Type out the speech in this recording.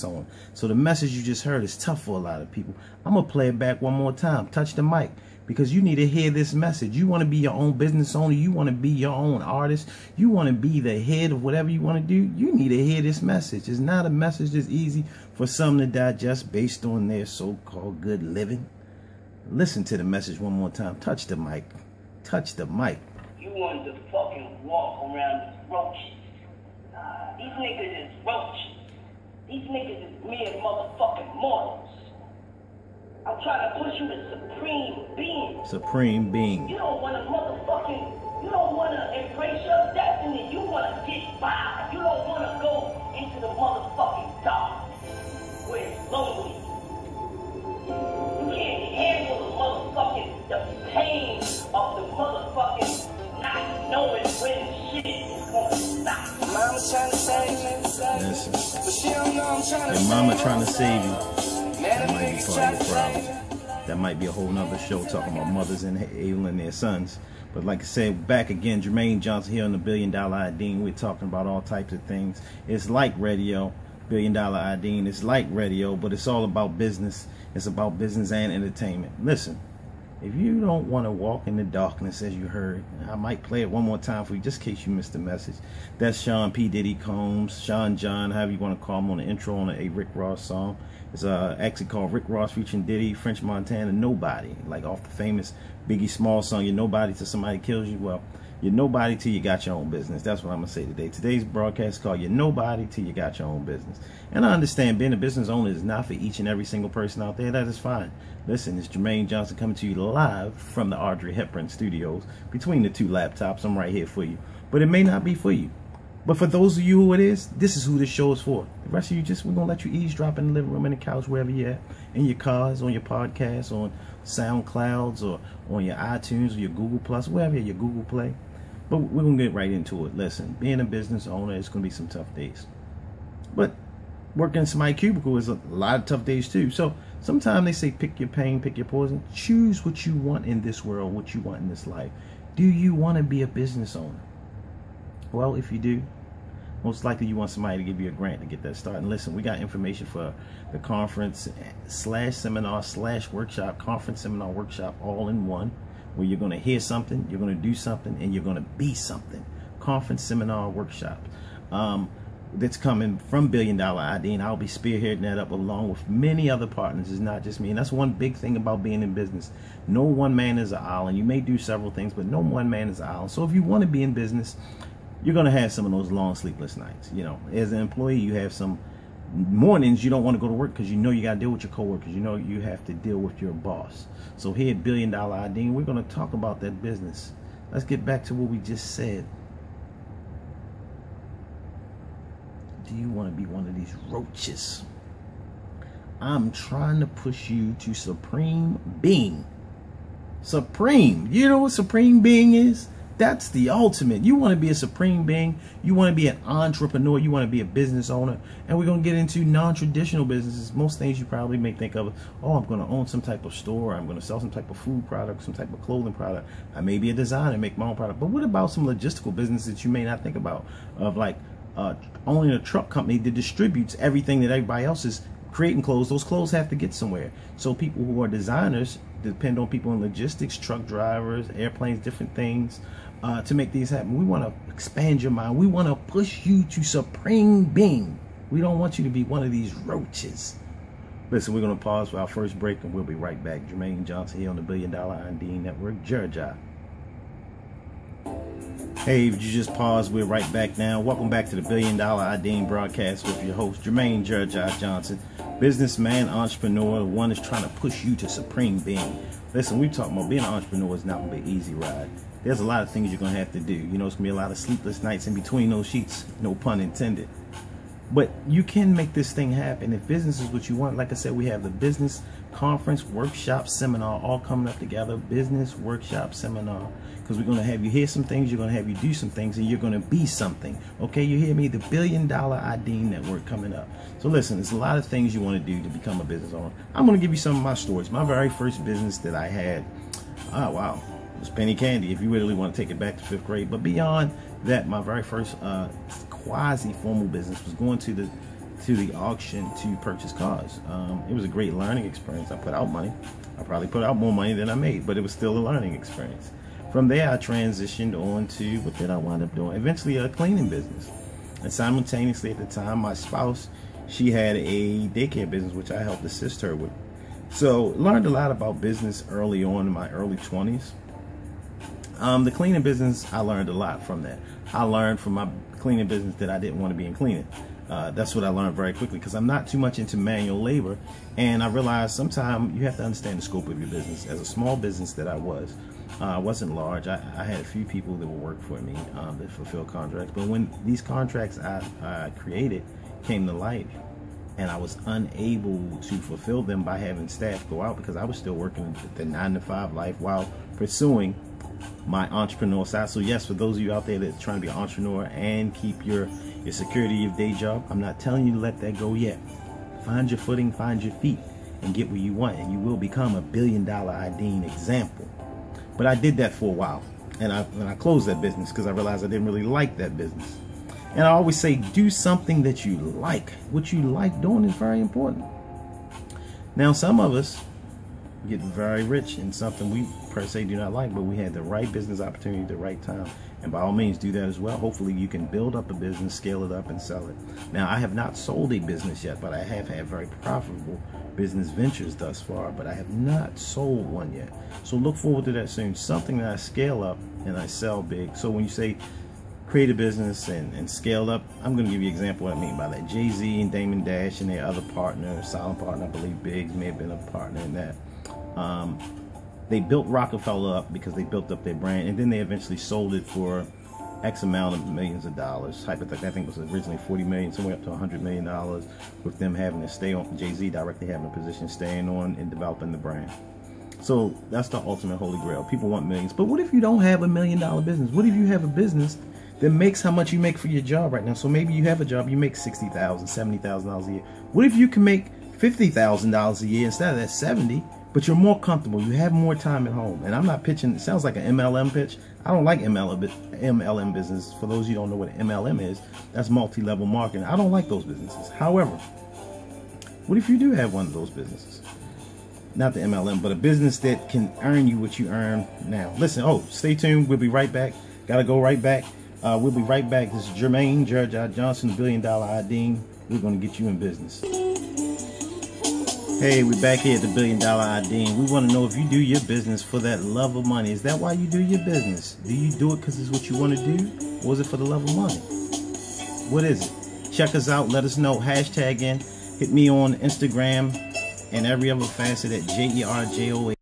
on. So the message you just heard is tough for a lot of people. I'm gonna play it back one more time. Touch the mic, because you need to hear this message. You want to be your own business owner, you want to be your own artist, you want to be the head of whatever you want to do, you need to hear this message. It's not a message that's easy for some to digest based on their so-called good living. Listen to the message one more time. Touch the mic. Touch the mic. You want to fucking walk around these roaches. These niggas is roaches. These niggas is mere motherfucking mortals. I'm trying to push you to supreme being. Supreme being. You don't want to you don't want to embrace your destiny. You want to get by. You don't want to go into the motherfucking dark where it's lonely. You can't handle the pain of the motherfucking not knowing when shit is going to stop. Mama trying to save me. Listen. Your mama trying to save you. That might be part of the problem. That might be a whole nother show talking about mothers enabling their sons. But like I said, back again, Jermaine Johnson here on the $1 Billion Idean. We're talking about all types of things. It's like radio, $1 Billion Idean. It's like radio, but it's all about business. It's about business and entertainment. Listen, if you don't want to walk in the darkness, as you heard, I might play it one more time for you, just in case you missed the message. That's Sean P. Diddy Combs, Sean John, however you want to call him, on the intro on a Rick Ross song. It's actually called Rick Ross featuring Diddy, French Montana, Nobody. Like off the famous Biggie Small song, You're Nobody Till Somebody Kills You. Well, you're nobody till you got your own business. That's what I'm going to say today. Today's broadcast is called You're Nobody Till You Got Your Own Business. And I understand being a business owner is not for each and every single person out there. That is fine. Listen, it's Jermaine Johnson coming to you live from the Audrey Hepburn studios. Between the two laptops, I'm right here for you. But it may not be for you. But for those of you who it is, this is who this show is for. The rest of you, we're going to let you eavesdrop in the living room, in the couch, wherever you're at. In your cars, on your podcasts, on SoundClouds, or on your iTunes, or your Google Plus, wherever, your Google Play. But we're going to get right into it. Listen, being a business owner, it's going to be some tough days. But working in somebody's cubicle is a lot of tough days too. So sometimes they say pick your pain, pick your poison. Choose what you want in this world, what you want in this life. Do you want to be a business owner? Well, if you do, most likely you want somebody to give you a grant to get that started. And listen, we got information for the conference /seminar /workshop, conference seminar workshop, all in one, where you're going to hear something, you're going to do something, and you're going to be something. Conference seminar workshop. That's coming from $1 Billion Idean. I'll be spearheading that up along with many other partners. It's not just me. And that's one big thing about being in business. No one man is an island. You may do several things, but no one man is an island. So if you want to be in business, you're going to have some of those long sleepless nights. You know, as an employee, you have some mornings you don't want to go to work because you know you got to deal with your coworkers. You know you have to deal with your boss. So here at $1 Billion Idean, we're going to talk about that business. Let's get back to what we just said. Do you want to be one of these roaches? I'm trying to push you to supreme being. Supreme. You know what supreme being is? That's the ultimate. You want to be a supreme being. You want to be an entrepreneur. You want to be a business owner. And we're going to get into non-traditional businesses. Most things you probably may think of, oh, I'm going to own some type of store. I'm going to sell some type of food product, some type of clothing product. I may be a designer, make my own product. But what about some logistical businesses that you may not think about? Of like owning a truck company that distributes everything that everybody else is creating clothes. Those clothes have to get somewhere. So people who are designers depend on people in logistics, truck drivers, airplanes, different things to make these happen. We want to expand your mind. We want to push you to supreme being. We don't want you to be one of these roaches. Listen, we're going to pause for our first break and we'll be right back. Jermaine Johnson here on the $1 Billion Idean Network, JerJoh. Hey, if you just paused, we're right back now. Welcome back to the $1 Billion Idean broadcast with your host, Jermaine JerJoh Johnson, businessman, entrepreneur, the one that's trying to push you to supreme being. Listen, we talking about being an entrepreneur is not going to be an easy ride. There's a lot of things you're going to have to do. You know, it's going to be a lot of sleepless nights in between those sheets, no pun intended. But you can make this thing happen. If business is what you want, like I said, we have the business conference, workshop, seminar, all coming up together. Business, workshop, seminar. Because we're going to have you hear some things, you're going to have you do some things, and you're going to be something. Okay, you hear me? The $1 Billion Idean Network coming up. So listen, there's a lot of things you want to do to become a business owner. I'm going to give you some of my stories. My very first business that I had, oh wow, it was penny candy if you really want to take it back to 5th grade. But beyond that, my very first quasi-formal business was going to the to the auction to purchase cars. It was a great learning experience. I put out money. I probably put out more money than I made, but it was still a learning experience. From there, I transitioned on to, what did I wind up doing? Eventually a cleaning business. And simultaneously at the time, my spouse, she had a daycare business, which I helped assist her with. So learned a lot about business early on in my early 20s. The cleaning business, I learned a lot from that. I learned from my cleaning business that I didn't want to be in cleaning. That's what I learned very quickly, because I'm not too much into manual labor, and I realized sometimes you have to understand the scope of your business. As a small business that I wasn't large. I had a few people that would work for me that fulfill contracts, but when these contracts I created came to life, and I was unable to fulfill them by having staff go out, because I was still working the 9-to-5 life while pursuing my entrepreneur side. So yes, for those of you out there that are trying to be an entrepreneur and keep your security of day job, I'm not telling you to let that go yet. Find your footing, find your feet, and get where you want, and you will become a $1 billion Idean example. But I did that for a while, and I closed that business because I realized I didn't really like that business. And I always say, do something that you like. What you like doing is very important. Now, some of us get very rich in something we per se do not like, but we had the right business opportunity at the right time. And by all means, do that as well. Hopefully you can build up a business, scale it up, and sell it. Now, I have not sold a business yet, but I have had very profitable business ventures thus far, but I have not sold one yet. So look forward to that soon. Something that I scale up and I sell big. So when you say create a business and scale up, I'm going to give you an example of what I mean by that. Jay-Z and Damon Dash and their other partner, silent partner, I believe Biggs may have been a partner in that. They built Rockefeller up because they built up their brand, and then they eventually sold it for X amount of millions of dollars. Hypothetically, I think it was originally 40 million, somewhere up to $100 million, with them having to stay on, Jay-Z directly having a position, staying on and developing the brand. So that's the ultimate holy grail. People want millions, but what if you don't have $1 million business? What if you have a business that makes how much you make for your job right now? So maybe you have a job, you make $60,000, $70,000 a year. What if you can make $50,000 a year instead of that 70? But you're more comfortable, you have more time at home. And I'm not pitching, it sounds like an MLM pitch. I don't like MLM business. For those of you who don't know what MLM is, that's multi-level marketing. I don't like those businesses. However, what if you do have one of those businesses? Not the MLM, but a business that can earn you what you earn now. Listen, stay tuned. We'll be right back. Gotta go right back. We'll be right back. This is Jermaine, Johnson, $1 billion Idean. We're gonna get you in business. Hey, we're back here at the $1 billion Idean. We want to know if you do your business for that love of money. Is that why you do your business? Do you do it because it's what you want to do? Or is it for the love of money? What is it? Check us out. Let us know. Hashtag in. Hit me on Instagram and every other facet at JerJohfilms.